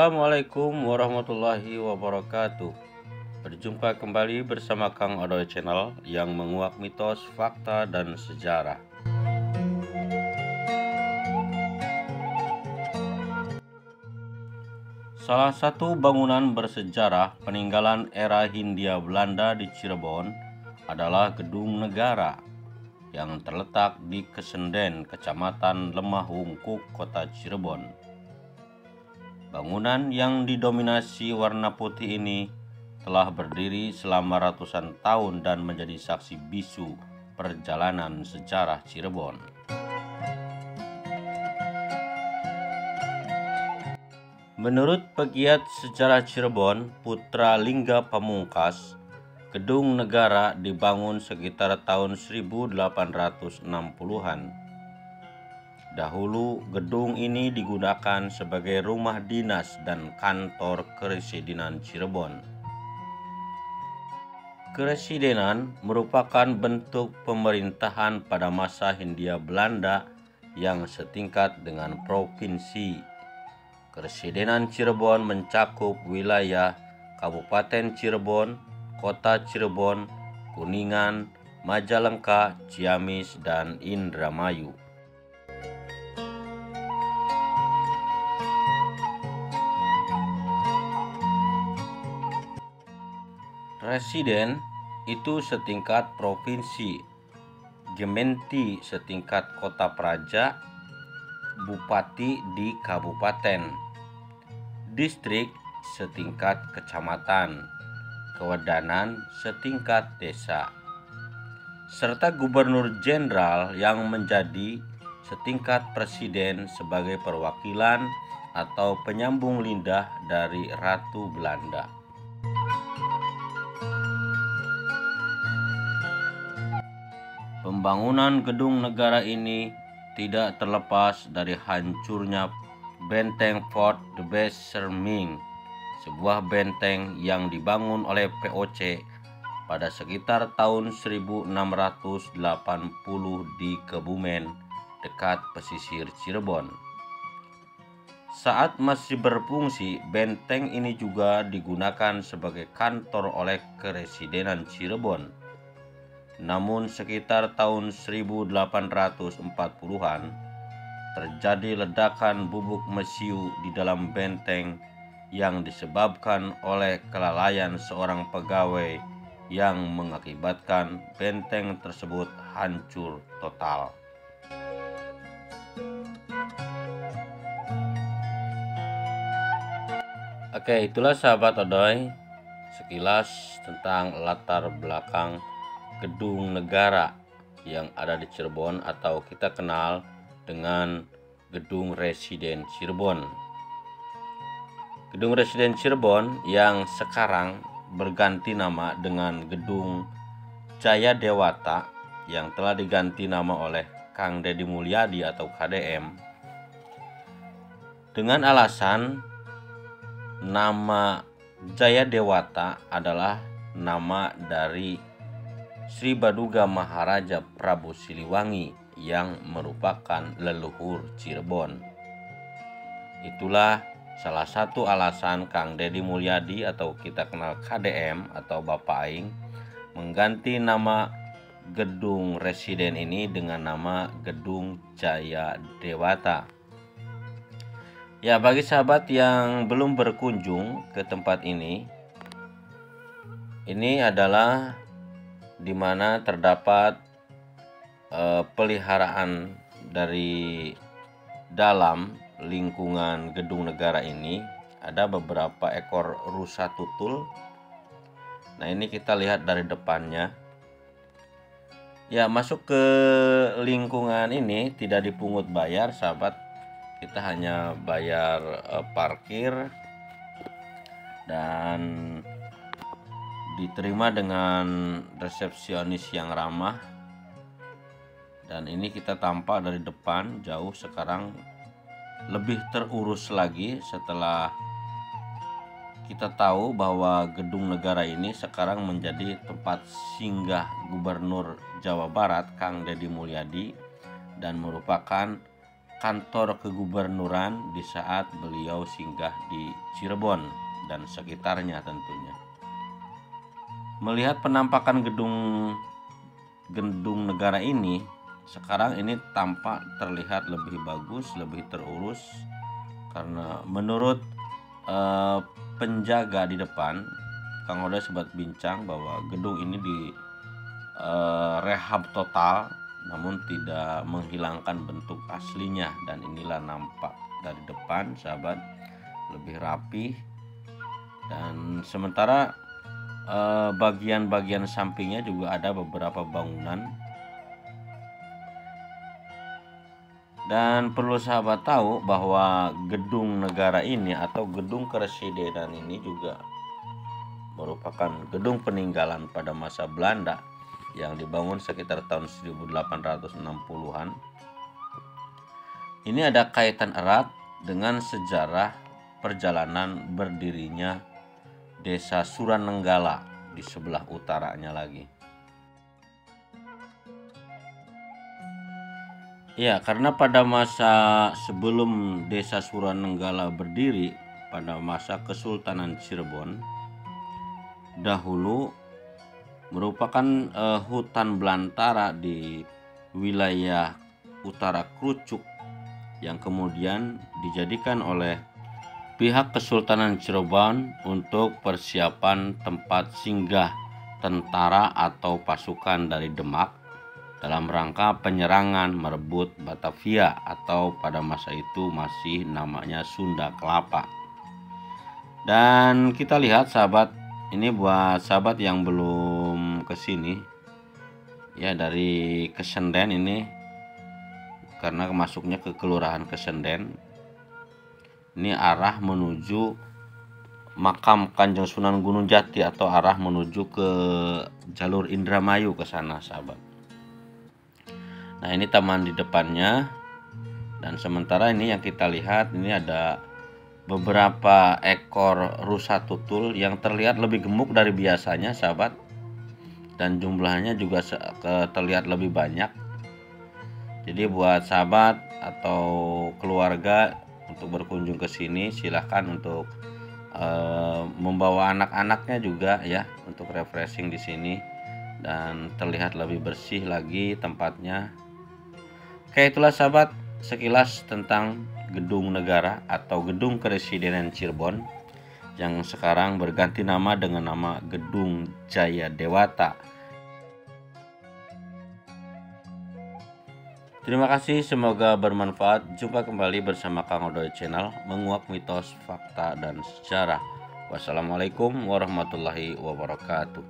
Assalamualaikum warahmatullahi wabarakatuh. Berjumpa kembali bersama Kang Odoy Channel yang menguak mitos, fakta, dan sejarah. Salah satu bangunan bersejarah peninggalan era Hindia Belanda di Cirebon adalah Gedung Negara yang terletak di Kesenden, Kecamatan Lemah Wungkuk, Kota Cirebon. Bangunan yang didominasi warna putih ini telah berdiri selama ratusan tahun dan menjadi saksi bisu perjalanan sejarah Cirebon. Menurut pegiat sejarah Cirebon, Putra Lingga Pamungkas, Gedung Negara dibangun sekitar tahun 1860-an. Dahulu gedung ini digunakan sebagai rumah dinas dan kantor Keresidenan Cirebon. Keresidenan merupakan bentuk pemerintahan pada masa Hindia Belanda yang setingkat dengan provinsi. Keresidenan Cirebon mencakup wilayah Kabupaten Cirebon, Kota Cirebon, Kuningan, Majalengka, Ciamis, dan Indramayu. Residen itu setingkat provinsi, Gementi setingkat kota praja, bupati di kabupaten, distrik setingkat kecamatan, kewedanan setingkat desa, serta gubernur jenderal yang menjadi setingkat presiden sebagai perwakilan atau penyambung lidah dari Ratu Belanda. Pembangunan Gedung Negara ini tidak terlepas dari hancurnya Benteng Fort de Besserming, sebuah benteng yang dibangun oleh VOC pada sekitar tahun 1680 di Kebumen, dekat pesisir Cirebon. Saat masih berfungsi, benteng ini juga digunakan sebagai kantor oleh Keresidenan Cirebon. Namun sekitar tahun 1840-an terjadi ledakan bubuk mesiu di dalam benteng yang disebabkan oleh kelalaian seorang pegawai yang mengakibatkan benteng tersebut hancur total. Oke, itulah sahabat Odoy sekilas tentang latar belakang Gedung Negara yang ada di Cirebon atau kita kenal dengan Gedung Residen Cirebon. Gedung Residen Cirebon yang sekarang berganti nama dengan Gedung Jaya Dewata yang telah diganti nama oleh Kang Deddy Mulyadi atau KDM dengan alasan nama Jaya Dewata adalah nama dari Sri Baduga Maharaja Prabu Siliwangi yang merupakan leluhur Cirebon. Itulah salah satu alasan Kang Deddy Mulyadi atau kita kenal KDM atau Bapak Aing mengganti nama Gedung Residen ini dengan nama Gedung Jaya Dewata. Ya, bagi sahabat yang belum berkunjung ke tempat ini adalah di mana terdapat peliharaan dari dalam lingkungan Gedung Negara ini. Ada beberapa ekor rusa tutul. Nah, ini kita lihat dari depannya. Ya, masuk ke lingkungan ini tidak dipungut bayar, sahabat. Kita hanya bayar parkir dan diterima dengan resepsionis yang ramah. Dan ini kita tampak dari depan jauh, sekarang lebih terurus lagi setelah kita tahu bahwa Gedung Negara ini sekarang menjadi tempat singgah Gubernur Jawa Barat Kang Deddy Mulyadi dan merupakan kantor kegubernuran di saat beliau singgah di Cirebon dan sekitarnya tentunya. Melihat penampakan gedung negara ini, sekarang ini tampak terlihat lebih bagus, lebih terurus, karena menurut penjaga di depan, Kang Oday sempat bincang bahwa gedung ini di rehab total, namun tidak menghilangkan bentuk aslinya, dan inilah nampak dari depan sahabat, lebih rapi. Dan sementara bagian-bagian sampingnya juga ada beberapa bangunan. Dan perlu sahabat tahu bahwa gedung negara ini atau gedung kepresidenan ini juga merupakan gedung peninggalan pada masa Belanda yang dibangun sekitar tahun 1860-an. Ini ada kaitan erat dengan sejarah perjalanan berdirinya Desa Suranenggala di sebelah utaranya lagi. Ya, karena pada masa sebelum Desa Suranenggala berdiri, pada masa Kesultanan Cirebon, dahulu merupakan hutan belantara di wilayah utara Krucuk yang kemudian dijadikan oleh pihak Kesultanan Cirebon untuk persiapan tempat singgah tentara atau pasukan dari Demak dalam rangka penyerangan merebut Batavia atau pada masa itu masih namanya Sunda Kelapa. Dan kita lihat sahabat, ini buat sahabat yang belum kesini ya, dari Kesenden ini, karena masuknya ke Kelurahan Kesenden, ini arah menuju makam Kanjeng Sunan Gunung Jati atau arah menuju ke jalur Indramayu ke sana sahabat. Nah, ini taman di depannya, dan sementara ini yang kita lihat ini ada beberapa ekor rusa tutul yang terlihat lebih gemuk dari biasanya sahabat, dan jumlahnya juga terlihat lebih banyak. Jadi buat sahabat atau keluarga untuk berkunjung ke sini, silahkan untuk membawa anak-anaknya juga ya, untuk refreshing di sini, dan terlihat lebih bersih lagi tempatnya. Oke, itulah sahabat sekilas tentang gedung negara atau gedung kepresidenan Cirebon yang sekarang berganti nama dengan nama Gedung Jaya Dewata. Terima kasih, semoga bermanfaat. Jumpa kembali bersama Kang Oday Channel, menguak mitos, fakta, dan sejarah. Wassalamualaikum warahmatullahi wabarakatuh.